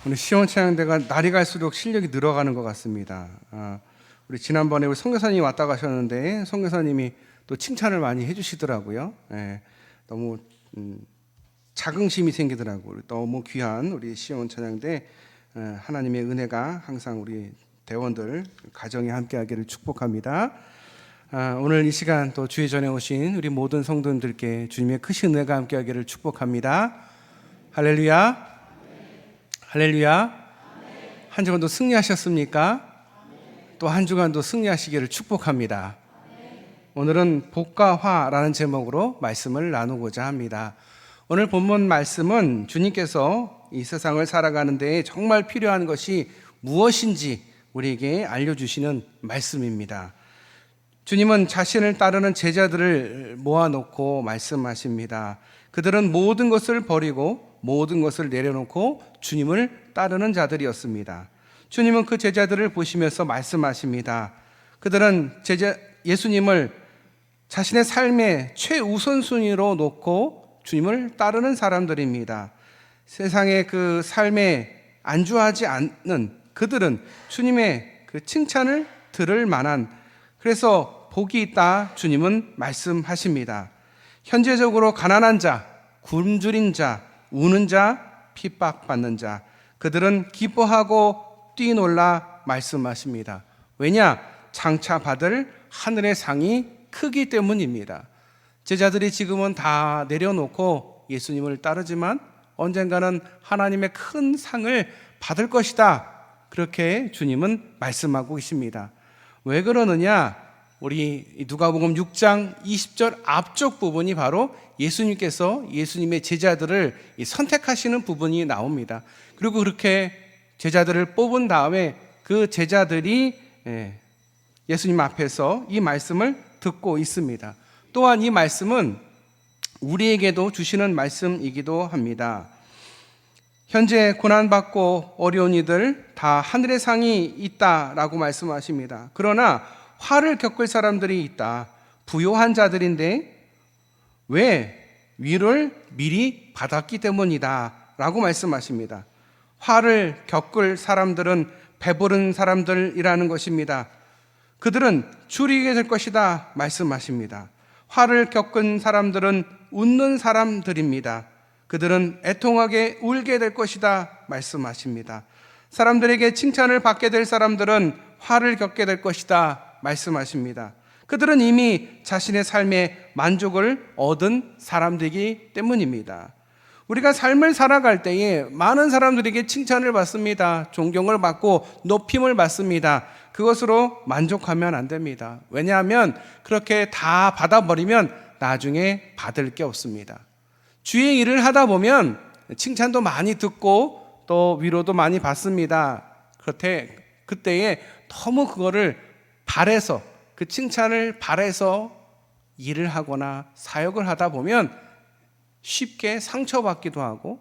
우리 시원찬양대가 날이 갈수록 실력이 늘어가는 것 같습니다. 우리 지난번에 우리 선교사님이 왔다 가셨는데 선교사님이 또 칭찬을 많이 해주시더라고요. 너무 자긍심이 생기더라고요. 너무 귀한 우리 시원찬양대, 하나님의 은혜가 항상 우리 대원들 가정에 함께하기를 축복합니다. 오늘 이 시간 또 주의 전에 오신 우리 모든 성도님들께 주님의 크신 은혜가 함께하기를 축복합니다. 할렐루야. 할렐루야. 한 주간도 승리하셨습니까? 또 한 주간도 승리하시기를 축복합니다. 오늘은 복과 화라는 제목으로 말씀을 나누고자 합니다. 오늘 본문 말씀은 주님께서 이 세상을 살아가는 데에 정말 필요한 것이 무엇인지 우리에게 알려주시는 말씀입니다. 주님은 자신을 따르는 제자들을 모아놓고 말씀하십니다. 그들은 모든 것을 버리고 모든 것을 내려놓고 주님을 따르는 자들이었습니다. 주님은 그 제자들을 보시면서 말씀하십니다. 그들은 예수님을 자신의 삶의 최우선순위로 놓고 주님을 따르는 사람들입니다. 세상의 그 삶에 안주하지 않는 그들은 주님의 그 칭찬을 들을 만한, 그래서 복이 있다 주님은 말씀하십니다. 현재적으로 가난한 자, 굶주린 자, 우는 자, 핍박받는 자, 그들은 기뻐하고 뛰놀라 말씀하십니다. 왜냐? 장차 받을 하늘의 상이 크기 때문입니다. 제자들이 지금은 다 내려놓고 예수님을 따르지만 언젠가는 하나님의 큰 상을 받을 것이다, 그렇게 주님은 말씀하고 계십니다. 왜 그러느냐? 우리 누가복음 6장 20절 앞쪽 부분이 바로 예수님께서 예수님의 제자들을 선택하시는 부분이 나옵니다. 그리고 그렇게 제자들을 뽑은 다음에 그 제자들이 예수님 앞에서 이 말씀을 듣고 있습니다. 또한 이 말씀은 우리에게도 주시는 말씀이기도 합니다. 현재 고난받고 어려운 이들 다 하늘의 상이 있다라고 말씀하십니다. 그러나 화를 겪을 사람들이 있다. 부요한 자들인데 왜? 위를 미리 받았기 때문이다 라고 말씀하십니다. 화를 겪을 사람들은 배부른 사람들이라는 것입니다. 그들은 줄이게 될 것이다 말씀하십니다. 화를 겪은 사람들은 웃는 사람들입니다. 그들은 애통하게 울게 될 것이다 말씀하십니다. 사람들에게 칭찬을 받게 될 사람들은 화를 겪게 될 것이다 말씀하십니다. 그들은 이미 자신의 삶에 만족을 얻은 사람들이기 때문입니다. 우리가 삶을 살아갈 때에 많은 사람들에게 칭찬을 받습니다. 존경을 받고 높임을 받습니다. 그것으로 만족하면 안 됩니다. 왜냐하면 그렇게 다 받아버리면 나중에 받을 게 없습니다. 주의 일을 하다 보면 칭찬도 많이 듣고 또 위로도 많이 받습니다. 그때에 너무 그거를 바래서, 그 칭찬을 바래서 일을 하거나 사역을 하다 보면 쉽게 상처받기도 하고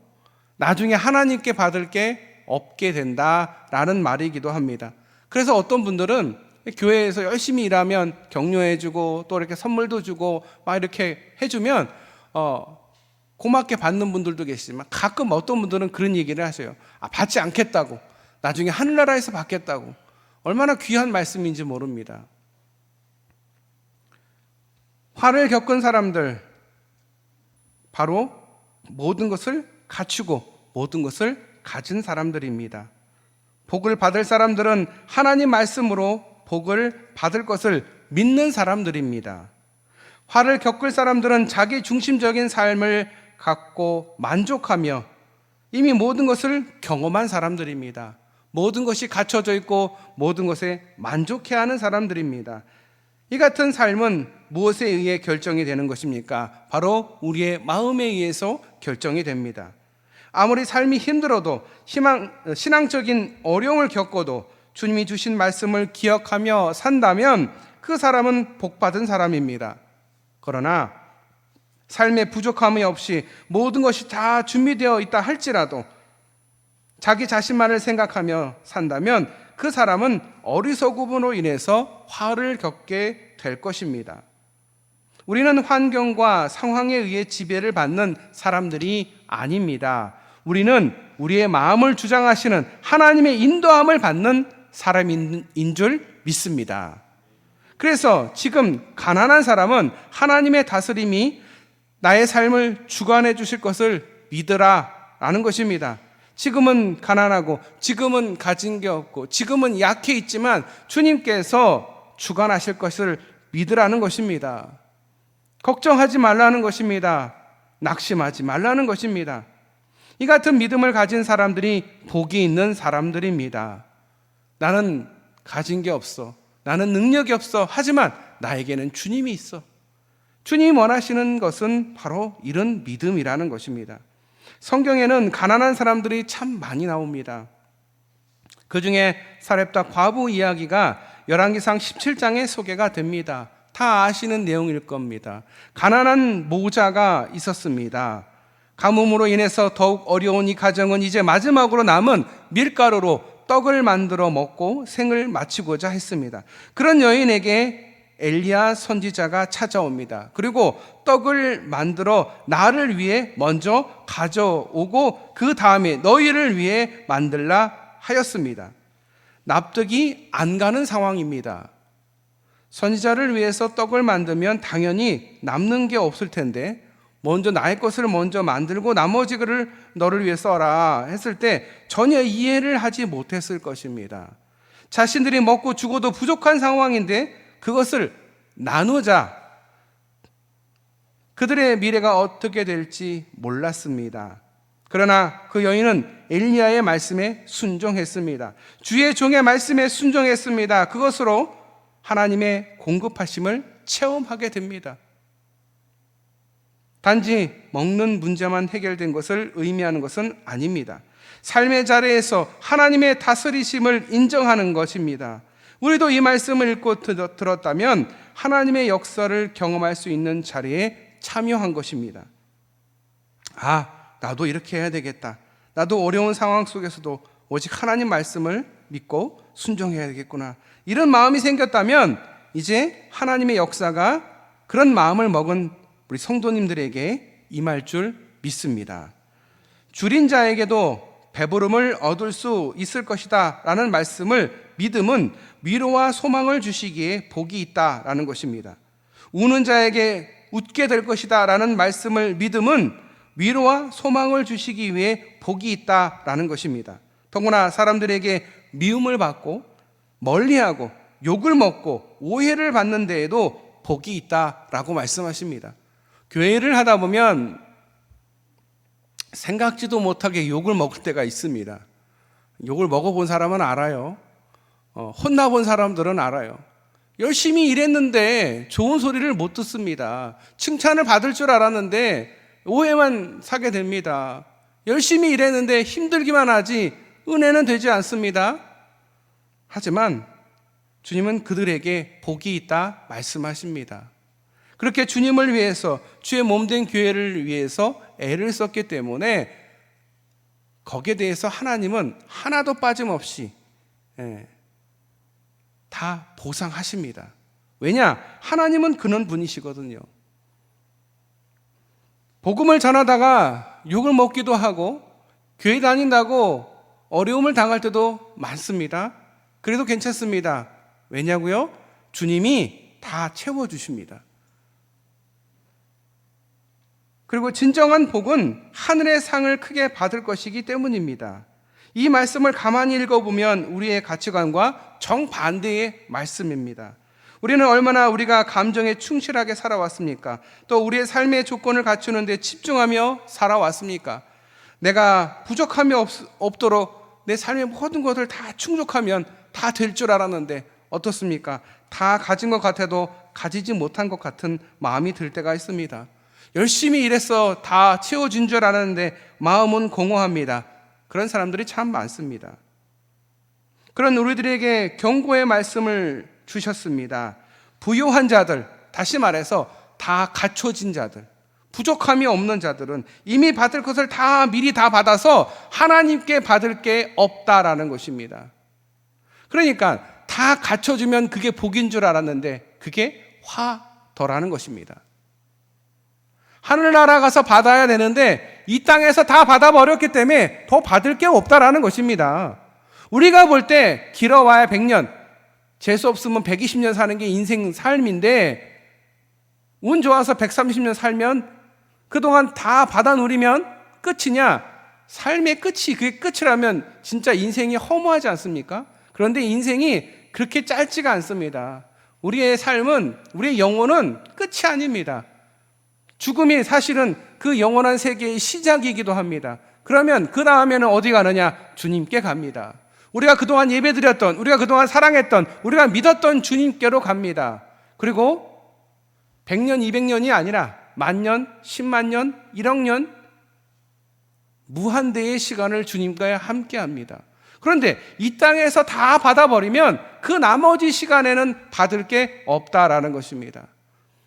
나중에 하나님께 받을 게 없게 된다라는 말이기도 합니다. 그래서 어떤 분들은 교회에서 열심히 일하면 격려해주고 또 이렇게 선물도 주고 막 이렇게 해주면 고맙게 받는 분들도 계시지만 가끔 어떤 분들은 그런 얘기를 하세요. 받지 않겠다고, 나중에 하늘나라에서 받겠다고. 얼마나 귀한 말씀인지 모릅니다. 화를 겪은 사람들, 바로 모든 것을 갖추고 모든 것을 가진 사람들입니다. 복을 받을 사람들은 하나님 말씀으로 복을 받을 것을 믿는 사람들입니다. 화를 겪을 사람들은 자기 중심적인 삶을 갖고 만족하며 이미 모든 것을 경험한 사람들입니다. 모든 것이 갖춰져 있고 모든 것에 만족해하는 사람들입니다. 이 같은 삶은 무엇에 의해 결정이 되는 것입니까? 바로 우리의 마음에 의해서 결정이 됩니다. 아무리 삶이 힘들어도 신앙적인 어려움을 겪어도 주님이 주신 말씀을 기억하며 산다면 그 사람은 복받은 사람입니다. 그러나 삶에 부족함이 없이 모든 것이 다 준비되어 있다 할지라도 자기 자신만을 생각하며 산다면 그 사람은 어리석음으로 인해서 화를 겪게 될 것입니다. 우리는 환경과 상황에 의해 지배를 받는 사람들이 아닙니다. 우리는 우리의 마음을 주장하시는 하나님의 인도함을 받는 사람인 줄 믿습니다. 그래서 지금 가난한 사람은 하나님의 다스림이 나의 삶을 주관해 주실 것을 믿으라 라는 것입니다. 지금은 가난하고 지금은 가진 게 없고 지금은 약해 있지만 주님께서 주관하실 것을 믿으라는 것입니다. 걱정하지 말라는 것입니다. 낙심하지 말라는 것입니다. 이 같은 믿음을 가진 사람들이 복이 있는 사람들입니다. 나는 가진 게 없어. 나는 능력이 없어. 하지만 나에게는 주님이 있어. 주님이 원하시는 것은 바로 이런 믿음이라는 것입니다. 성경에는 가난한 사람들이 참 많이 나옵니다. 그 중에 사렙다 과부 이야기가 열왕기상 17장에 소개가 됩니다. 다 아시는 내용일 겁니다. 가난한 모자가 있었습니다. 가뭄으로 인해서 더욱 어려운 이 가정은 이제 마지막으로 남은 밀가루로 떡을 만들어 먹고 생을 마치고자 했습니다. 그런 여인에게 엘리야 선지자가 찾아옵니다. 그리고 떡을 만들어 나를 위해 먼저 가져오고 그 다음에 너희를 위해 만들라 하였습니다. 납득이 안 가는 상황입니다. 선지자를 위해서 떡을 만들면 당연히 남는 게 없을 텐데 먼저 나의 것을 먼저 만들고 나머지 것을 너를 위해 써라 했을 때 전혀 이해를 하지 못했을 것입니다. 자신들이 먹고 죽어도 부족한 상황인데 그것을 나누자. 그들의 미래가 어떻게 될지 몰랐습니다. 그러나 그 여인은 엘리야의 말씀에 순종했습니다. 주의 종의 말씀에 순종했습니다. 그것으로 하나님의 공급하심을 체험하게 됩니다. 단지 먹는 문제만 해결된 것을 의미하는 것은 아닙니다. 삶의 자리에서 하나님의 다스리심을 인정하는 것입니다. 우리도 이 말씀을 읽고 들었다면 하나님의 역사를 경험할 수 있는 자리에 참여한 것입니다. 아, 나도 이렇게 해야 되겠다. 나도 어려운 상황 속에서도 오직 하나님 말씀을 믿고 순종해야 되겠구나. 이런 마음이 생겼다면 이제 하나님의 역사가 그런 마음을 먹은 우리 성도님들에게 임할 줄 믿습니다. 줄인 자에게도 배부름을 얻을 수 있을 것이다 라는 말씀을 믿음은 위로와 소망을 주시기에 복이 있다라는 것입니다. 우는 자에게 웃게 될 것이다 라는 말씀을 믿음은 위로와 소망을 주시기 위해 복이 있다라는 것입니다. 더구나 사람들에게 미움을 받고 멀리하고 욕을 먹고 오해를 받는 데에도 복이 있다라고 말씀하십니다. 교회를 하다 보면 생각지도 못하게 욕을 먹을 때가 있습니다. 욕을 먹어본 사람은 알아요. 혼나본 사람들은 알아요. 열심히 일했는데 좋은 소리를 못 듣습니다. 칭찬을 받을 줄 알았는데 오해만 사게 됩니다. 열심히 일했는데 힘들기만 하지 은혜는 되지 않습니다. 하지만 주님은 그들에게 복이 있다 말씀하십니다. 그렇게 주님을 위해서 주의 몸된 교회를 위해서 애를 썼기 때문에 거기에 대해서 하나님은 하나도 빠짐없이 다 보상하십니다. 왜냐? 하나님은 그런 분이시거든요. 복음을 전하다가 욕을 먹기도 하고 교회 다닌다고 어려움을 당할 때도 많습니다. 그래도 괜찮습니다. 왜냐고요? 주님이 다 채워주십니다. 그리고 진정한 복은 하늘의 상을 크게 받을 것이기 때문입니다. 이 말씀을 가만히 읽어보면 우리의 가치관과 정반대의 말씀입니다. 우리는 얼마나 우리가 감정에 충실하게 살아왔습니까? 또 우리의 삶의 조건을 갖추는 데 집중하며 살아왔습니까? 내가 부족함이 없도록 내 삶의 모든 것을 다 충족하면 다 될 줄 알았는데 어떻습니까? 다 가진 것 같아도 가지지 못한 것 같은 마음이 들 때가 있습니다. 열심히 일해서 다 채워진 줄 알았는데 마음은 공허합니다. 그런 사람들이 참 많습니다. 그런 우리들에게 경고의 말씀을 주셨습니다. 부요한 자들, 다시 말해서 다 갖춰진 자들, 부족함이 없는 자들은 이미 받을 것을 다 미리 다 받아서 하나님께 받을 게 없다라는 것입니다. 그러니까 다 갖춰주면 그게 복인 줄 알았는데 그게 화더라는 것입니다. 하늘나라 가서 받아야 되는데 이 땅에서 다 받아버렸기 때문에 더 받을 게 없다라는 것입니다. 우리가 볼 때 길어봐야 100년, 재수 없으면 120년 사는 게 인생 삶인데 운 좋아서 130년 살면 그동안 다 받아 누리면 끝이냐? 삶의 끝이 그게 끝이라면 진짜 인생이 허무하지 않습니까? 그런데 인생이 그렇게 짧지가 않습니다. 우리의 삶은, 우리의 영혼은 끝이 아닙니다. 죽음이 사실은 그 영원한 세계의 시작이기도 합니다. 그러면 그 다음에는 어디 가느냐? 주님께 갑니다. 우리가 그동안 예배드렸던, 우리가 그동안 사랑했던, 우리가 믿었던 주님께로 갑니다. 그리고 100년, 200년이 아니라 만년, 10만 년, 1억 년 무한대의 시간을 주님과 함께 합니다. 그런데 이 땅에서 다 받아버리면 그 나머지 시간에는 받을 게 없다라는 것입니다.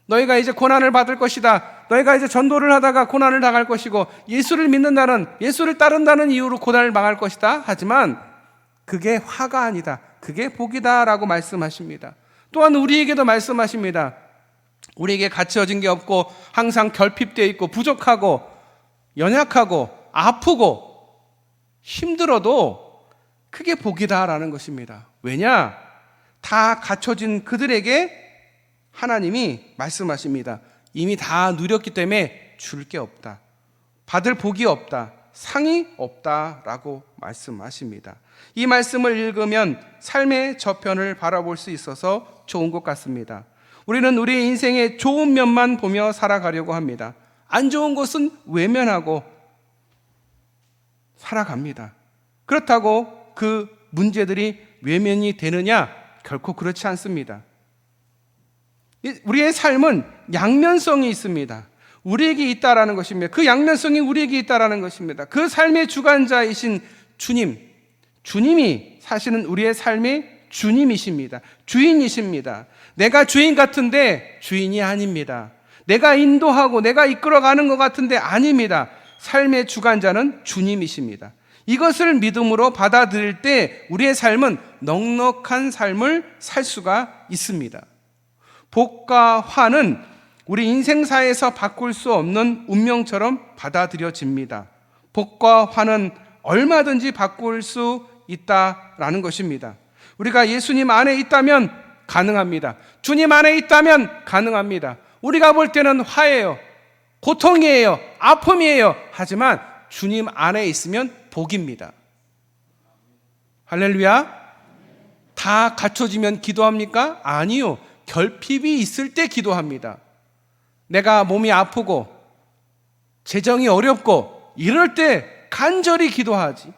너희가 이제 고난을 받을 것이다. 너희가 이제 전도를 하다가 고난을 당할 것이고 예수를 믿는다는, 예수를 따른다는 이유로 고난을 당할 것이다. 하지만 그게 화가 아니다. 그게 복이다 라고 말씀하십니다. 또한 우리에게도 말씀하십니다. 우리에게 갖춰진 게 없고 항상 결핍되어 있고 부족하고 연약하고 아프고 힘들어도 그게 복이다 라는 것입니다. 왜냐? 다 갖춰진 그들에게 하나님이 말씀하십니다. 이미 다 누렸기 때문에 줄 게 없다. 받을 복이 없다. 상이 없다라고 말씀하십니다. 이 말씀을 읽으면 삶의 저편을 바라볼 수 있어서 좋은 것 같습니다. 우리는 우리의 인생의 좋은 면만 보며 살아가려고 합니다. 안 좋은 것은 외면하고 살아갑니다. 그렇다고 그 문제들이 외면이 되느냐? 결코 그렇지 않습니다. 우리의 삶은 양면성이 있습니다. 우리에게 있다라는 것입니다. 그 양면성이 우리에게 있다라는 것입니다. 그 삶의 주관자이신 주님이 사실은 우리의 삶의 주님이십니다. 주인이십니다. 내가 주인 같은데 주인이 아닙니다. 내가 인도하고 내가 이끌어가는 것 같은데 아닙니다. 삶의 주관자는 주님이십니다. 이것을 믿음으로 받아들일 때 우리의 삶은 넉넉한 삶을 살 수가 있습니다. 복과 화는 우리 인생사에서 바꿀 수 없는 운명처럼 받아들여집니다. 복과 화는 얼마든지 바꿀 수 있다라는 것입니다. 우리가 예수님 안에 있다면 가능합니다. 주님 안에 있다면 가능합니다. 우리가 볼 때는 화예요, 고통이에요, 아픔이에요. 하지만 주님 안에 있으면 복입니다. 할렐루야. 다 갖춰지면 기도합니까? 아니요. 결핍이 있을 때 기도합니다. 내가 몸이 아프고 재정이 어렵고 이럴 때 간절히 기도하지.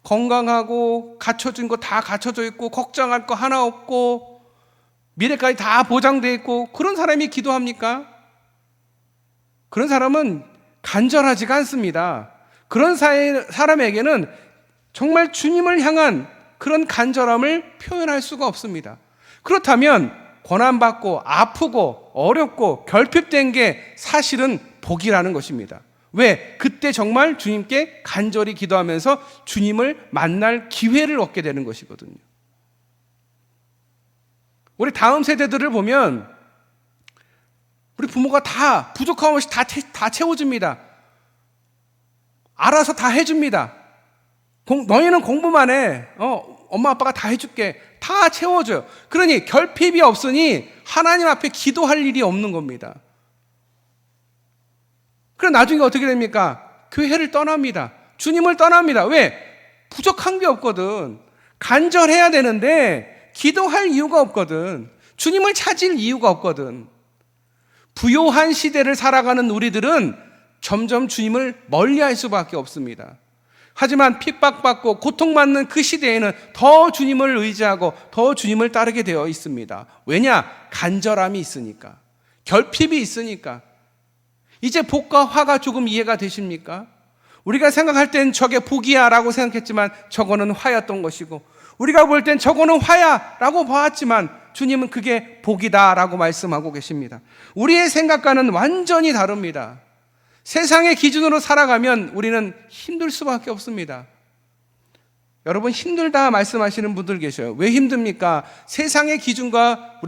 건강하고 갖춰진 거 다 갖춰져 있고 걱정할 거 하나 없고 미래까지 다 보장되어 있고 그런 사람이 기도합니까? 그런 사람은 간절하지가 않습니다. 그런 사람에게는 정말 주님을 향한 그런 간절함을 표현할 수가 없습니다. 그렇다면 고난받고 아프고 어렵고 결핍된 게 사실은 복이라는 것입니다. 왜? 그때 정말 주님께 간절히 기도하면서 주님을 만날 기회를 얻게 되는 것이거든요. 우리 다음 세대들을 보면 우리 부모가 다 부족함 없이 다 채워줍니다. 알아서 다 해줍니다. 너희는 공부만 해. 엄마 아빠가 다 해줄게. 다 채워줘요. 그러니 결핍이 없으니 하나님 앞에 기도할 일이 없는 겁니다. 그럼 나중에 어떻게 됩니까? 교회를 떠납니다. 주님을 떠납니다. 왜? 부족한 게 없거든. 간절해야 되는데 기도할 이유가 없거든. 주님을 찾을 이유가 없거든. 부요한 시대를 살아가는 우리들은 점점 주님을 멀리할 수밖에 없습니다. 하지만 핍박받고 고통받는 그 시대에는 더 주님을 의지하고 더 주님을 따르게 되어 있습니다. 왜냐? 간절함이 있으니까. 결핍이 있으니까. 이제 복과 화가 조금 이해가 되십니까? 우리가 생각할 땐 저게 복이야 라고 생각했지만 저거는 화였던 것이고, 우리가 볼 땐 저거는 화야 라고 봐왔지만 주님은 그게 복이다 라고 말씀하고 계십니다. 우리의 생각과는 완전히 다릅니다. 세상의 기준으로 살아가면 우리는 힘들 수밖에 없습니다. 여러분 힘들다 말씀하시는 분들 계셔요. 왜 힘듭니까? 세상의 기준과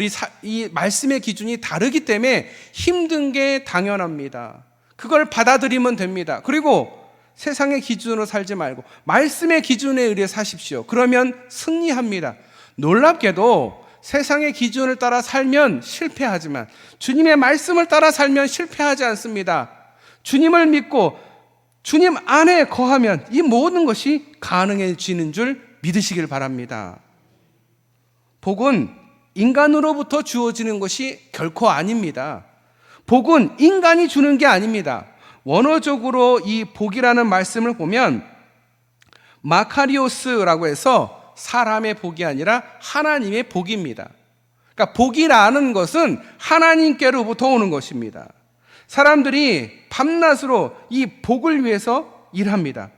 이 말씀의 기준이 다르기 때문에 힘든 게 당연합니다. 그걸 받아들이면 됩니다. 그리고 세상의 기준으로 살지 말고 말씀의 기준에 의해 사십시오. 그러면 승리합니다. 놀랍게도 세상의 기준을 따라 살면 실패하지만 주님의 말씀을 따라 살면 실패하지 않습니다. 주님을 믿고 주님 안에 거하면 이 모든 것이 가능해지는 줄 믿으시길 바랍니다. 복은 인간으로부터 주어지는 것이 결코 아닙니다. 복은 인간이 주는 게 아닙니다. 원어적으로 이 복이라는 말씀을 보면 마카리오스라고 해서 사람의 복이 아니라 하나님의 복입니다. 그러니까 복이라는 것은 하나님께로부터 오는 것입니다. 사람들이 밤낮으로 이 복을 위해서 일합니다.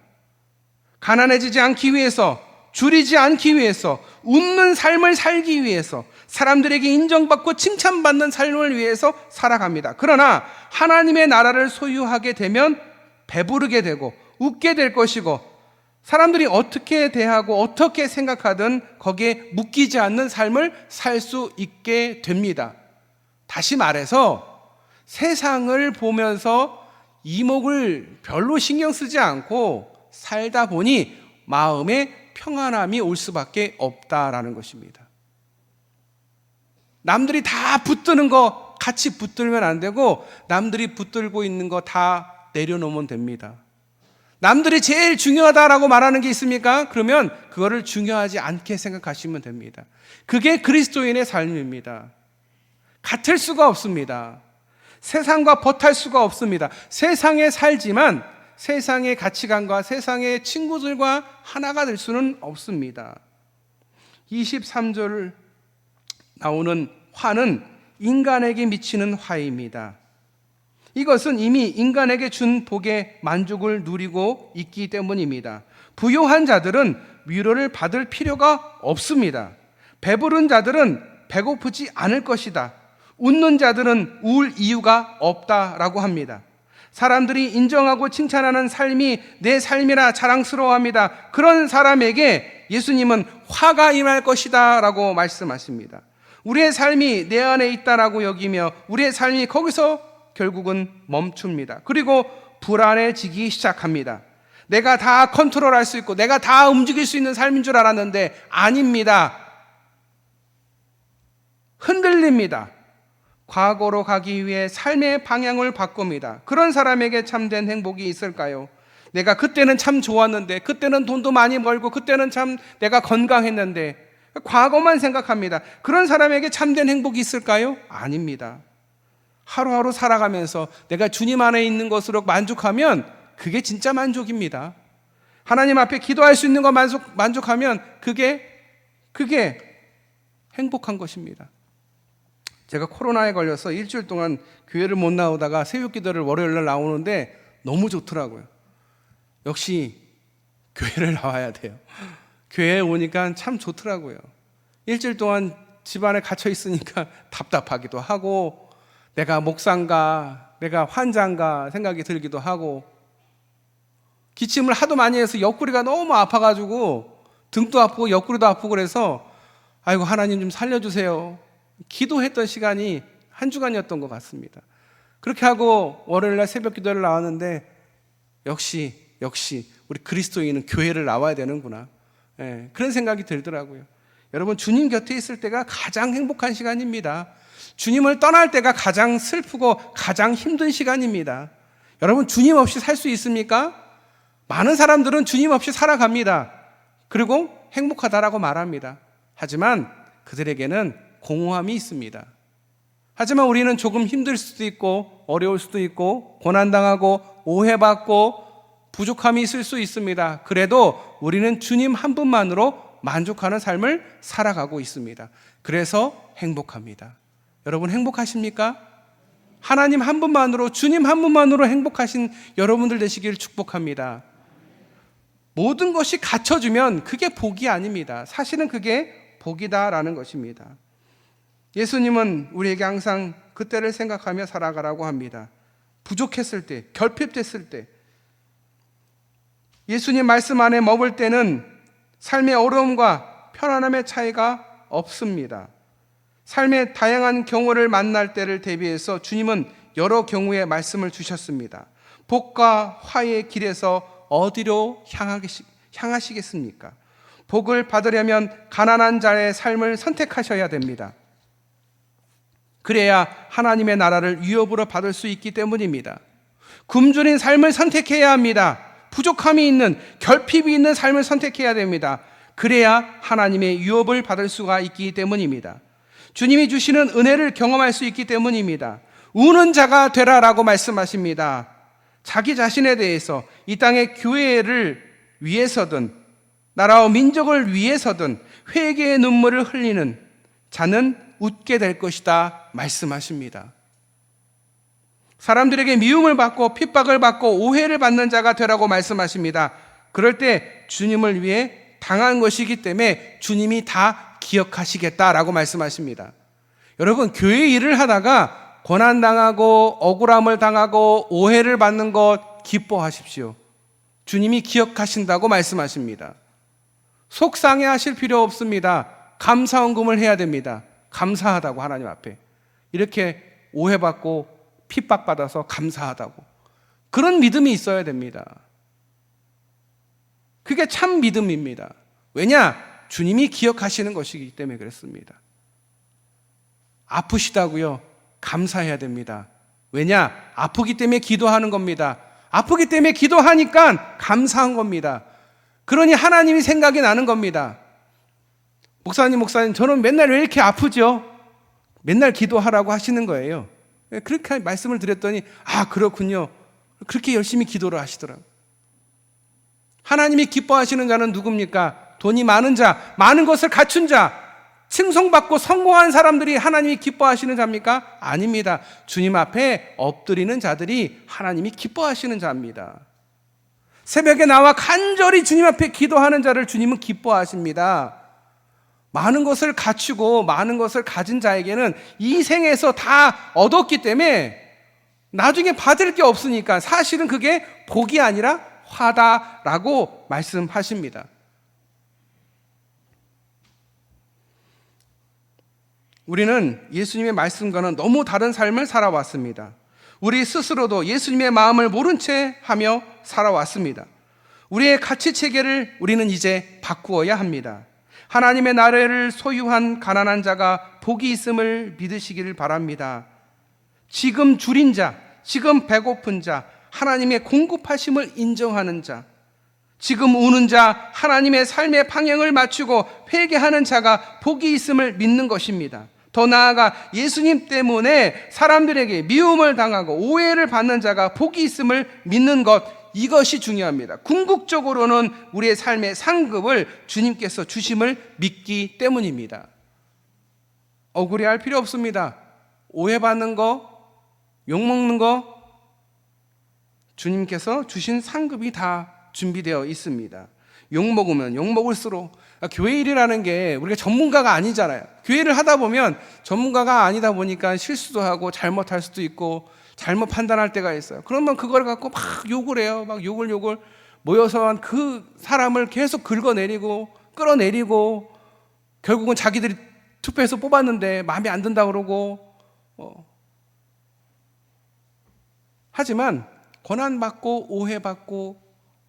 가난해지지 않기 위해서, 줄이지 않기 위해서, 웃는 삶을 살기 위해서, 사람들에게 인정받고 칭찬받는 삶을 위해서 살아갑니다. 그러나 하나님의 나라를 소유하게 되면 배부르게 되고 웃게 될 것이고 사람들이 어떻게 대하고 어떻게 생각하든 거기에 묶이지 않는 삶을 살 수 있게 됩니다. 다시 말해서 세상을 보면서 이목을 별로 신경 쓰지 않고 살다 보니 마음에 평안함이 올 수밖에 없다라는 것입니다. 남들이 다 붙드는 거 같이 붙들면 안 되고 남들이 붙들고 있는 거 다 내려놓으면 됩니다. 남들이 제일 중요하다라고 말하는 게 있습니까? 그러면 그거를 중요하지 않게 생각하시면 됩니다. 그게 그리스도인의 삶입니다. 같을 수가 없습니다. 세상과 버탈 수가 없습니다. 세상에 살지만 세상의 가치관과 세상의 친구들과 하나가 될 수는 없습니다. 23절 나오는 화는 인간에게 미치는 화입니다. 이것은 이미 인간에게 준 복의 만족을 누리고 있기 때문입니다. 부요한 자들은 위로를 받을 필요가 없습니다. 배부른 자들은 배고프지 않을 것이다. 웃는 자들은 울 이유가 없다라고 합니다. 사람들이 인정하고 칭찬하는 삶이 내 삶이라 자랑스러워합니다. 그런 사람에게 예수님은 화가 임할 것이다 라고 말씀하십니다. 우리의 삶이 내 안에 있다라고 여기며 우리의 삶이 거기서 결국은 멈춥니다. 그리고 불안해지기 시작합니다. 내가 다 컨트롤할 수 있고 내가 다 움직일 수 있는 삶인 줄 알았는데 아닙니다. 흔들립니다. 과거로 가기 위해 삶의 방향을 바꿉니다. 그런 사람에게 참된 행복이 있을까요? 내가 그때는 참 좋았는데, 그때는 돈도 많이 벌고, 그때는 참 내가 건강했는데, 과거만 생각합니다. 그런 사람에게 참된 행복이 있을까요? 아닙니다. 하루하루 살아가면서 내가 주님 안에 있는 것으로 만족하면 그게 진짜 만족입니다. 하나님 앞에 기도할 수 있는 것 만족하면 그게 행복한 것입니다. 제가 코로나에 걸려서 일주일 동안 교회를 못 나오다가 새벽 기도를 월요일날 나오는데 너무 좋더라고요. 역시 교회를 나와야 돼요. 교회에 오니까 참 좋더라고요. 일주일 동안 집안에 갇혀 있으니까 답답하기도 하고 내가 목사인가 내가 환자인가 생각이 들기도 하고 기침을 하도 많이 해서 옆구리가 너무 아파가지고 등도 아프고 옆구리도 아프고 그래서 아이고 하나님 좀 살려주세요. 기도했던 시간이 한 주간이었던 것 같습니다. 그렇게 하고 월요일날 새벽 기도를 나왔는데 역시 우리 그리스도인은 교회를 나와야 되는구나. 그런 생각이 들더라고요. 여러분 주님 곁에 있을 때가 가장 행복한 시간입니다. 주님을 떠날 때가 가장 슬프고 가장 힘든 시간입니다. 여러분 주님 없이 살 수 있습니까? 많은 사람들은 주님 없이 살아갑니다. 그리고 행복하다라고 말합니다. 하지만 그들에게는 공허함이 있습니다. 하지만 우리는 조금 힘들 수도 있고 어려울 수도 있고 고난당하고 오해받고 부족함이 있을 수 있습니다. 그래도 우리는 주님 한 분만으로 만족하는 삶을 살아가고 있습니다. 그래서 행복합니다. 여러분 행복하십니까? 하나님 한 분만으로 주님 한 분만으로 행복하신 여러분들 되시기를 축복합니다. 모든 것이 갖춰주면 그게 복이 아닙니다. 사실은 그게 복이다라는 것입니다. 예수님은 우리에게 항상 그때를 생각하며 살아가라고 합니다. 부족했을 때, 결핍됐을 때, 예수님 말씀 안에 머물 때는 삶의 어려움과 편안함의 차이가 없습니다. 삶의 다양한 경우를 만날 때를 대비해서 주님은 여러 경우의 말씀을 주셨습니다. 복과 화의 길에서 어디로 향하시겠습니까? 복을 받으려면 가난한 자의 삶을 선택하셔야 됩니다. 그래야 하나님의 나라를 위협으로 받을 수 있기 때문입니다. 굶주린 삶을 선택해야 합니다. 부족함이 있는, 결핍이 있는 삶을 선택해야 됩니다. 그래야 하나님의 유업을 받을 수가 있기 때문입니다. 주님이 주시는 은혜를 경험할 수 있기 때문입니다. 우는 자가 되라라고 말씀하십니다. 자기 자신에 대해서 이 땅의 교회를 위해서든 나라와 민족을 위해서든 회개의 눈물을 흘리는 자는 웃게 될 것이다 말씀하십니다. 사람들에게 미움을 받고 핍박을 받고 오해를 받는 자가 되라고 말씀하십니다. 그럴 때 주님을 위해 당한 것이기 때문에 주님이 다 기억하시겠다라고 말씀하십니다. 여러분, 교회 일을 하다가 고난당하고 억울함을 당하고 오해를 받는 것 기뻐하십시오. 주님이 기억하신다고 말씀하십니다. 속상해 하실 필요 없습니다. 감사헌금을 해야 됩니다. 감사하다고, 하나님 앞에 이렇게 오해받고 핍박받아서 감사하다고, 그런 믿음이 있어야 됩니다. 그게 참 믿음입니다. 왜냐? 주님이 기억하시는 것이기 때문에 그렇습니다. 아프시다고요? 감사해야 됩니다. 왜냐? 아프기 때문에 기도하는 겁니다. 아프기 때문에 기도하니까 감사한 겁니다. 그러니 하나님이 생각이 나는 겁니다. 목사님, 저는 맨날 왜 이렇게 아프죠? 맨날 기도하라고 하시는 거예요. 그렇게 말씀을 드렸더니, 아, 그렇군요. 그렇게 열심히 기도를 하시더라고요. 하나님이 기뻐하시는 자는 누굽니까? 돈이 많은 자, 많은 것을 갖춘 자, 칭송받고 성공한 사람들이 하나님이 기뻐하시는 자입니까? 아닙니다. 주님 앞에 엎드리는 자들이 하나님이 기뻐하시는 자입니다. 새벽에 나와 간절히 주님 앞에 기도하는 자를 주님은 기뻐하십니다. 많은 것을 갖추고 많은 것을 가진 자에게는 이 생에서 다 얻었기 때문에 나중에 받을 게 없으니까 사실은 그게 복이 아니라 화다라고 말씀하십니다. 우리는 예수님의 말씀과는 너무 다른 삶을 살아왔습니다. 우리 스스로도 예수님의 마음을 모른 채 하며 살아왔습니다. 우리의 가치 체계를 우리는 이제 바꾸어야 합니다. 하나님의 나라를 소유한 가난한 자가 복이 있음을 믿으시기를 바랍니다. 지금 줄인 자, 지금 배고픈 자, 하나님의 공급하심을 인정하는 자, 지금 우는 자, 하나님의 삶의 방향을 맞추고 회개하는 자가 복이 있음을 믿는 것입니다. 더 나아가 예수님 때문에 사람들에게 미움을 당하고 오해를 받는 자가 복이 있음을 믿는 것, 이것이 중요합니다. 궁극적으로는 우리의 삶의 상급을 주님께서 주심을 믿기 때문입니다. 억울해할 필요 없습니다. 오해받는 거, 욕먹는 거, 주님께서 주신 상급이 다 준비되어 있습니다. 욕먹으면 욕먹을수록, 교회 일이라는 게 우리가 전문가가 아니잖아요. 교회를 하다 보면 전문가가 아니다 보니까 실수도 하고 잘못할 수도 있고 잘못 판단할 때가 있어요. 그러면 그걸 갖고 막 욕을 해요. 막 욕을 모여서 그 사람을 계속 긁어내리고 끌어내리고, 결국은 자기들이 투표해서 뽑았는데 마음에 안 든다 그러고, 하지만 고난받고 오해받고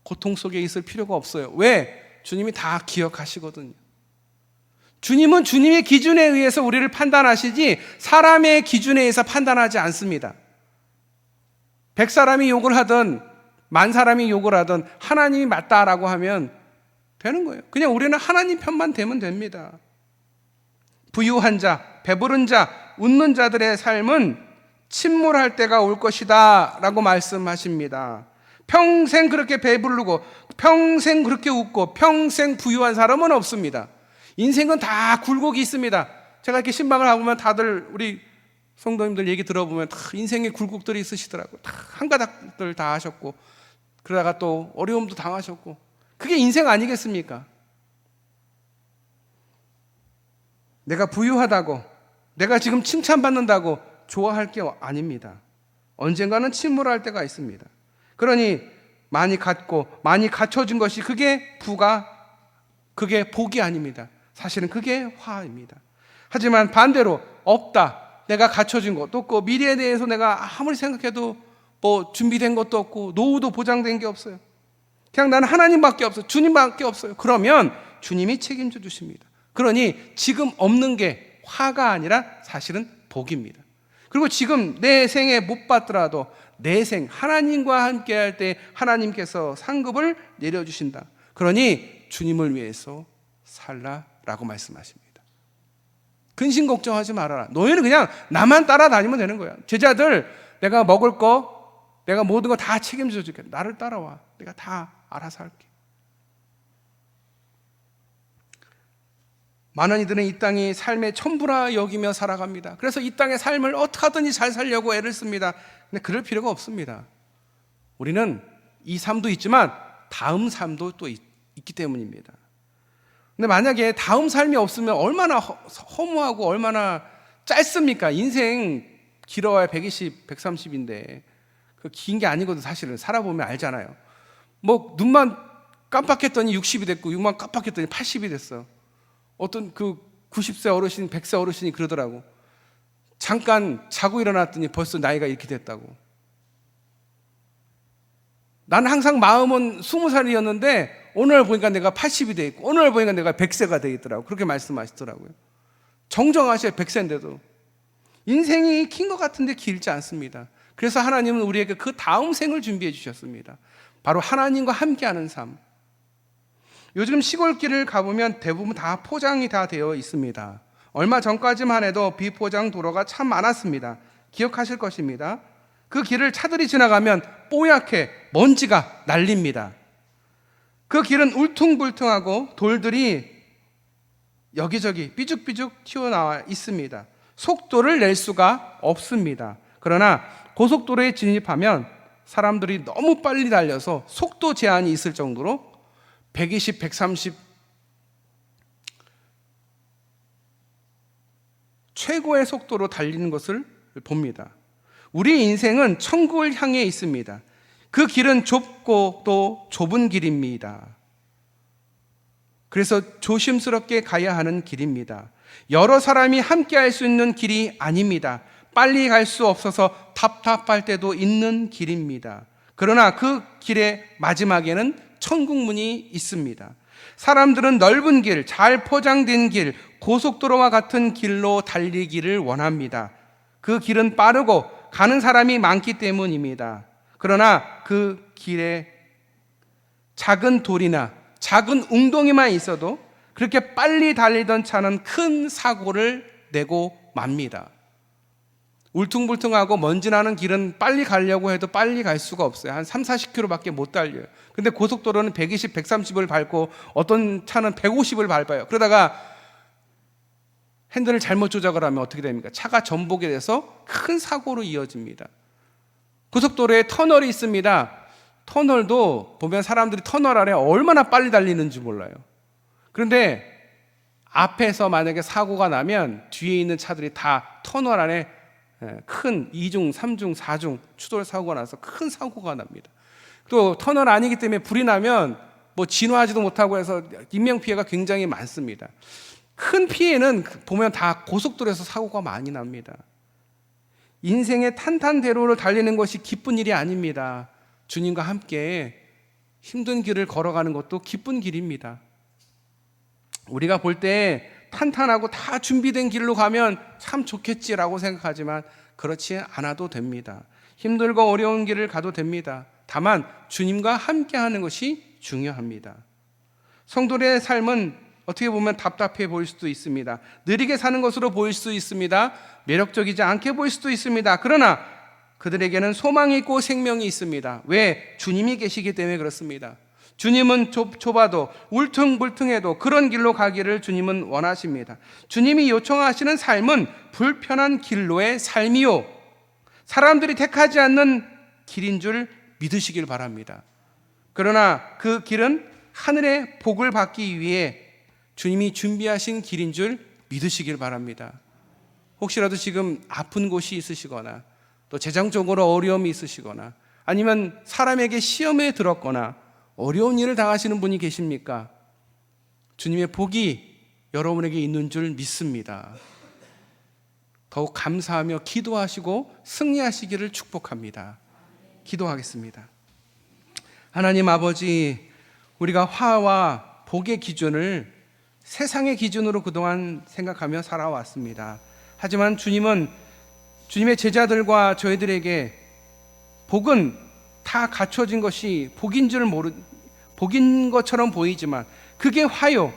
고통 속에 있을 필요가 없어요. 왜? 주님이 다 기억하시거든요. 주님은 주님의 기준에 의해서 우리를 판단하시지 사람의 기준에 의해서 판단하지 않습니다. 100사람이 욕을 하든 10,000사람이 욕을 하든 하나님이 맞다라고 하면 되는 거예요. 그냥 우리는 하나님 편만 되면 됩니다. 부유한 자, 배부른 자, 웃는 자들의 삶은 침몰할 때가 올 것이다 라고 말씀하십니다. 평생 그렇게 배부르고 평생 그렇게 웃고 평생 부유한 사람은 없습니다. 인생은 다 굴곡이 있습니다. 제가 이렇게 신방을 하고 보면 다들 우리 성도님들 얘기 들어보면 다 인생의 굴곡들이 있으시더라고요. 다 한가닥들 다 하셨고, 그러다가 또 어려움도 당하셨고, 그게 인생 아니겠습니까? 내가 부유하다고, 내가 지금 칭찬받는다고 좋아할 게 아닙니다. 언젠가는 침몰할 때가 있습니다. 그러니 많이 갖고 많이 갖춰진 것이 그게 부가 그게 복이 아닙니다. 사실은 그게 화입니다. 하지만 반대로 없다, 내가 갖춰진 것도 없고 미래에 대해서 내가 아무리 생각해도 뭐 준비된 것도 없고 노후도 보장된 게 없어요. 그냥 나는 하나님밖에 없어요. 주님밖에 없어요. 그러면 주님이 책임져 주십니다. 그러니 지금 없는 게 화가 아니라 사실은 복입니다. 그리고 지금 내 생에 못 받더라도 내 생 하나님과 함께 할 때 하나님께서 상급을 내려주신다. 그러니 주님을 위해서 살라라고 말씀하십니다. 근심 걱정하지 말아라. 너희는 그냥 나만 따라다니면 되는 거야. 제자들, 내가 먹을 거, 내가 모든 거 다 책임져 줄게. 나를 따라와. 내가 다 알아서 할게. 많은 이들은 이 땅이 삶의 전부라 여기며 살아갑니다. 그래서 이 땅의 삶을 어떻게 하든지 잘 살려고 애를 씁니다. 근데 그럴 필요가 없습니다. 우리는 이 삶도 있지만 다음 삶도 또 있기 때문입니다. 근데 만약에 다음 삶이 없으면 얼마나 허무하고 얼마나 짧습니까? 인생 길어야 120, 130인데 그 긴 게 아니거든. 사실은 살아보면 알잖아요. 뭐 눈만 깜빡했더니 60이 됐고 눈만 깜빡했더니 80이 됐어. 어떤 그 90세 어르신, 100세 어르신이 그러더라고. 잠깐 자고 일어났더니 벌써 나이가 이렇게 됐다고. 나는 항상 마음은 20살이었는데 오늘 보니까 내가 80이 돼 있고 오늘 보니까 내가 100세가 돼 있더라고. 그렇게 말씀하시더라고요. 정정하셔요. 100세인데도. 인생이 긴 것 같은데 길지 않습니다. 그래서 하나님은 우리에게 그 다음 생을 준비해 주셨습니다. 바로 하나님과 함께하는 삶. 요즘 시골길을 가보면 대부분 다 포장이 다 되어 있습니다. 얼마 전까지만 해도 비포장 도로가 참 많았습니다. 기억하실 것입니다. 그 길을 차들이 지나가면 뽀얗게 먼지가 날립니다. 그 길은 울퉁불퉁하고 돌들이 여기저기 삐죽삐죽 튀어나와 있습니다. 속도를 낼 수가 없습니다. 그러나 고속도로에 진입하면 사람들이 너무 빨리 달려서 속도 제한이 있을 정도로 120, 130 최고의 속도로 달리는 것을 봅니다. 우리 인생은 천국을 향해 있습니다. 그 길은 좁고 또 좁은 길입니다. 그래서 조심스럽게 가야 하는 길입니다. 여러 사람이 함께 할 수 있는 길이 아닙니다. 빨리 갈 수 없어서 답답할 때도 있는 길입니다. 그러나 그 길의 마지막에는 천국문이 있습니다. 사람들은 넓은 길, 잘 포장된 길, 고속도로와 같은 길로 달리기를 원합니다. 그 길은 빠르고 가는 사람이 많기 때문입니다. 그러나 그 길에 작은 돌이나 작은 웅덩이만 있어도 그렇게 빨리 달리던 차는 큰 사고를 내고 맙니다. 울퉁불퉁하고 먼지 나는 길은 빨리 가려고 해도 빨리 갈 수가 없어요. 한 3, 40km밖에 못 달려요. 근데 고속도로는 120, 130을 밟고 어떤 차는 150을 밟아요. 그러다가 핸들을 잘못 조작을 하면 어떻게 됩니까? 차가 전복이 돼서 큰 사고로 이어집니다. 고속도로에 터널이 있습니다. 터널도 보면 사람들이 터널 안에 얼마나 빨리 달리는지 몰라요. 그런데 앞에서 만약에 사고가 나면 뒤에 있는 차들이 다 터널 안에 큰 2중, 3중, 4중 추돌 사고가 나서 큰 사고가 납니다. 또 터널 아니기 때문에 불이 나면 뭐 진화하지도 못하고 해서 인명피해가 굉장히 많습니다. 큰 피해는 보면 다 고속도로에서 사고가 많이 납니다. 인생의 탄탄대로를 달리는 것이 기쁜 일이 아닙니다. 주님과 함께 힘든 길을 걸어가는 것도 기쁜 길입니다. 우리가 볼 때 탄탄하고 다 준비된 길로 가면 참 좋겠지라고 생각하지만 그렇지 않아도 됩니다. 힘들고 어려운 길을 가도 됩니다. 다만 주님과 함께하는 것이 중요합니다. 성도의 삶은 어떻게 보면 답답해 보일 수도 있습니다. 느리게 사는 것으로 보일 수도 있습니다. 매력적이지 않게 보일 수도 있습니다. 그러나 그들에게는 소망이 있고 생명이 있습니다. 왜? 주님이 계시기 때문에 그렇습니다. 주님은 좁아도 울퉁불퉁해도 그런 길로 가기를 주님은 원하십니다. 주님이 요청하시는 삶은 불편한 길로의 삶이요, 사람들이 택하지 않는 길인 줄 믿으시길 바랍니다. 그러나 그 길은 하늘의 복을 받기 위해 주님이 준비하신 길인 줄 믿으시길 바랍니다. 혹시라도 지금 아픈 곳이 있으시거나 또 재정적으로 어려움이 있으시거나 아니면 사람에게 시험에 들었거나 어려운 일을 당하시는 분이 계십니까? 주님의 복이 여러분에게 있는 줄 믿습니다. 더욱 감사하며 기도하시고 승리하시기를 축복합니다. 기도하겠습니다. 하나님 아버지, 우리가 화와 복의 기준을 세상의 기준으로 그동안 생각하며 살아왔습니다. 하지만 주님은 주님의 제자들과 저희들에게 복은 다 갖춰진 것이 복인 것처럼 보이지만 그게 화요,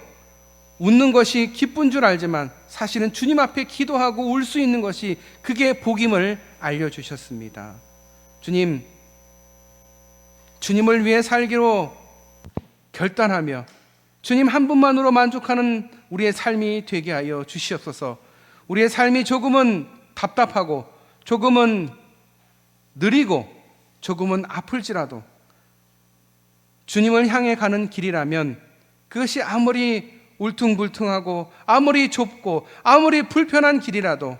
웃는 것이 기쁜 줄 알지만 사실은 주님 앞에 기도하고 울 수 있는 것이 그게 복임을 알려주셨습니다. 주님을 위해 살기로 결단하며 주님 한 분만으로 만족하는 우리의 삶이 되게 하여 주시옵소서. 우리의 삶이 조금은 답답하고 조금은 느리고 조금은 아플지라도 주님을 향해 가는 길이라면 그것이 아무리 울퉁불퉁하고 아무리 좁고 아무리 불편한 길이라도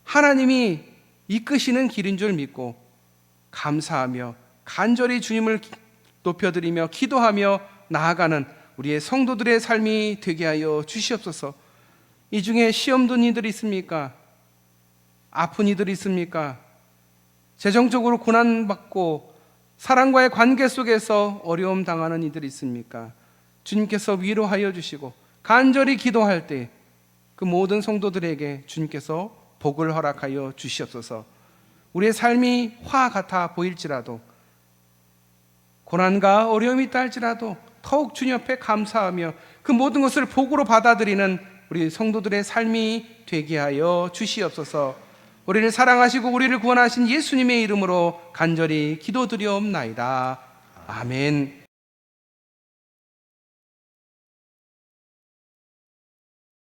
하나님이 이끄시는 길인 줄 믿고 감사하며 간절히 주님을 높여드리며 기도하며 나아가는 우리의 성도들의 삶이 되게 하여 주시옵소서. 이 중에 시험 든 이들이 있습니까? 아픈 이들이 있습니까? 재정적으로 고난받고 사랑과의 관계 속에서 어려움 당하는 이들이 있습니까? 주님께서 위로하여 주시고 간절히 기도할 때 그 모든 성도들에게 주님께서 복을 허락하여 주시옵소서. 우리의 삶이 화 같아 보일지라도 고난과 어려움이 있다 할지라도 더욱 주님 앞에 감사하며 그 모든 것을 복으로 받아들이는 우리 성도들의 삶이 되게 하여 주시옵소서. 우리를 사랑하시고 우리를 구원하신 예수님의 이름으로 간절히 기도드리옵나이다. 아멘.